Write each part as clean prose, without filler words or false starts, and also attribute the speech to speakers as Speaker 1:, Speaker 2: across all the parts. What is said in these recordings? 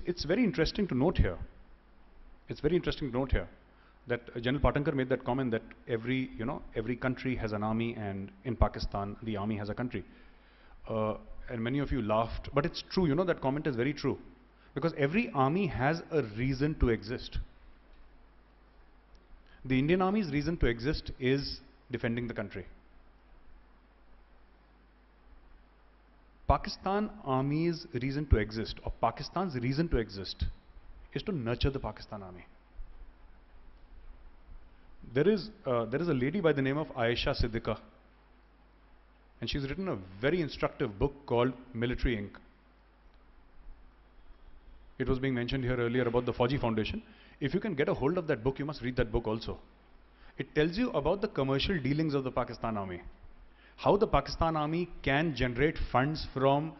Speaker 1: it's very interesting to note here. It's very interesting to note here that General Patankar made that comment that every country has an army, and in Pakistan the army has a country. And many of you laughed, but it's true. That comment is very true, because every army has a reason to exist. The Indian Army's reason to exist is defending the country. Pakistan Army's reason to exist, or Pakistan's reason to exist, is to nurture the Pakistan Army. There is a lady by the name of Ayesha Siddiqa, and she's written a very instructive book called Military Inc. It was being mentioned here earlier about the Fauji Foundation. If you can get a hold of that book, you must read that book also. It tells you about the commercial dealings of the Pakistan Army. How the Pakistan Army can generate funds from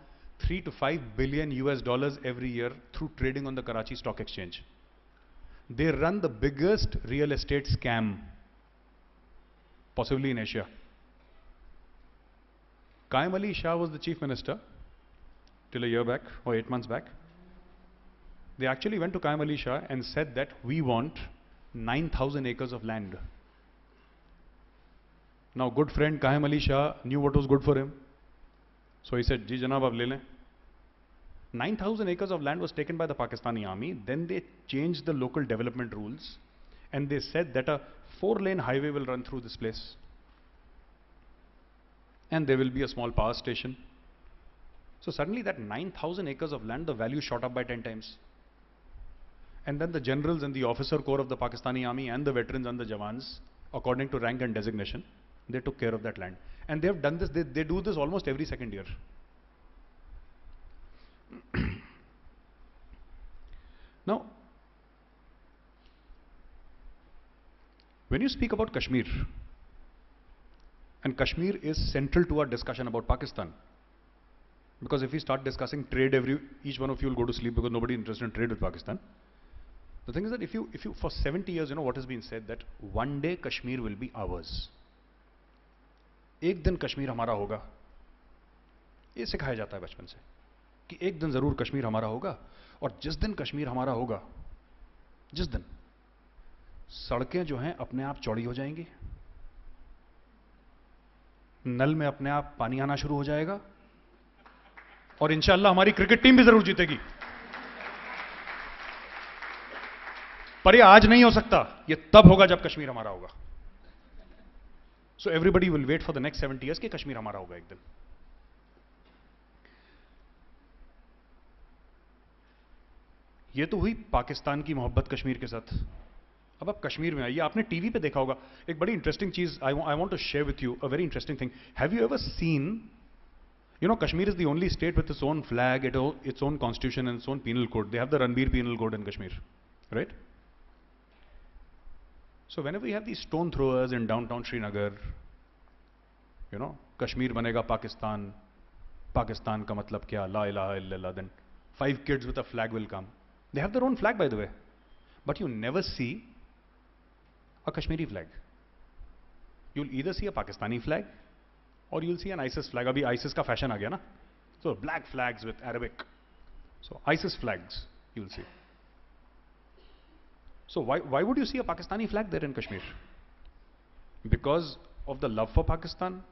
Speaker 1: 3 to 5 billion US dollars every year through trading on the Karachi Stock Exchange. They run the biggest real estate scam possibly in Asia. Qaim Ali Shah was the chief minister till a year back or 8 months back. They actually went to Qaim Ali Shah and said that we want 9,000 acres of land. Now, good friend Qaim Ali Shah knew what was good for him. So he said, Ji Janab, ab le lein. 9,000 acres of land was taken by the Pakistani army. Then they changed the local development rules and they said that a 4-lane highway will run through this place. And there will be a small power station. So suddenly that 9,000 acres of land, the value shot up by 10 times. And then the generals and the officer corps of the Pakistani army and the veterans and the Jawans, according to rank and designation, they took care of that land. And they have done this, they do this almost every second year. Now, when you speak about Kashmir, and Kashmir is central to our discussion about Pakistan, because if we start discussing trade, each one of you will go to sleep because nobody is interested in trade with Pakistan. The thing is that if you for 70 years, what has been said, that one day Kashmir will be ours. एक दिन कश्मीर हमारा होगा. ये सिखाया जाता है बचपन से कि एक दिन जरूर कश्मीर हमारा होगा. और जिस दिन कश्मीर हमारा होगा, जिस दिन सड़कें जो हैं अपने आप चौड़ी हो जाएंगी, नल में अपने आप पानी आना शुरू हो जाएगा, और इंशाअल्लाह हमारी क्रिकेट टीम भी जरूर जीतेगी. पर ये आज नहीं हो सकता, ये तब होगा जब कश्मीर हमारा होगा. So everybody will wait for the next 70 years कि कश्मीर हमारा होगा एक दिन. ये तो हुई पाकिस्तान की मोहब्बत कश्मीर के साथ. अब आप कश्मीर में आइए. आपने टीवी पे देखा होगा एक बड़ी इंटरेस्टिंग चीज. I want to share with you a very interesting thing. Have you ever seen, Kashmir is the only state with its own flag, its own constitution and its own penal code. They have the Ranbir penal code in Kashmir, right? So whenever we have these stone throwers in downtown Srinagar, Kashmir banega Pakistan, Pakistan ka matlab kya, la ilaha illallah, then 5 kids with a flag will come. They have their own flag, by the way, but you never see a Kashmiri flag. You'll either see a Pakistani flag or you'll see an ISIS flag. Abhi ISIS ka fashion aa gaya na. So black flags with Arabic. So ISIS flags you'll see. So why would you see a Pakistani flag there in Kashmir? Because of the love for Pakistan,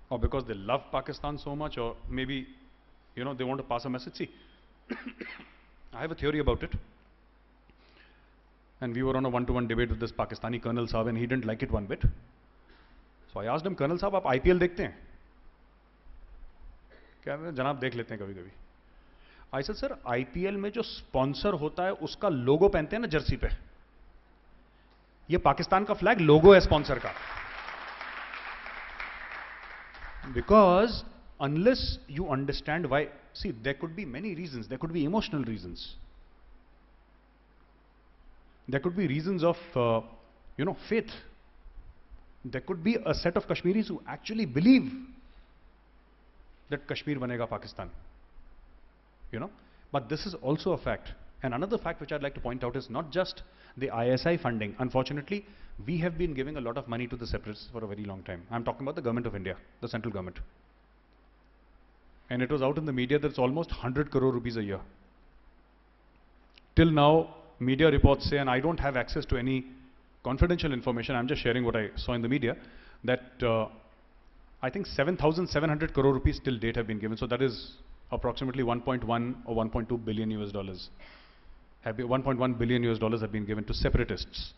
Speaker 1: or because they love Pakistan so much, or maybe they want to pass a message. See, I have a theory about it, and we were on a one-to-one debate with this Pakistani Colonel Saab, and he didn't like it one bit. So I asked him, Colonel Saab, आप IPL देखते हैं? क्या जनाब देख लेते हैं कभी-कभी. I said, sir, IPL में जो स्पॉन्सर होता है उसका लोगो पहनते हैं ना जर्सी पे, ये पाकिस्तान का फ्लैग लोगो है स्पॉन्सर का. Because unless you understand why, see, there could be many reasons. There could be emotional reasons. There could be reasons of, faith. There could be a set of Kashmiris who actually believe that Kashmir banega Pakistan. But this is also a fact. And another fact which I'd like to point out is not just the ISI funding. Unfortunately, we have been giving a lot of money to the separatists for a very long time. I'm talking about the government of India, the central government. And it was out in the media that it's almost 100 crore rupees a year. till now, media reports say, and I don't have access to any confidential information, I'm just sharing what I saw in the media, that I think 7,700 crore rupees till date have been given. So that is approximately 1.1 or 1.2 billion US dollars. 1.1 billion US dollars have been given to separatists.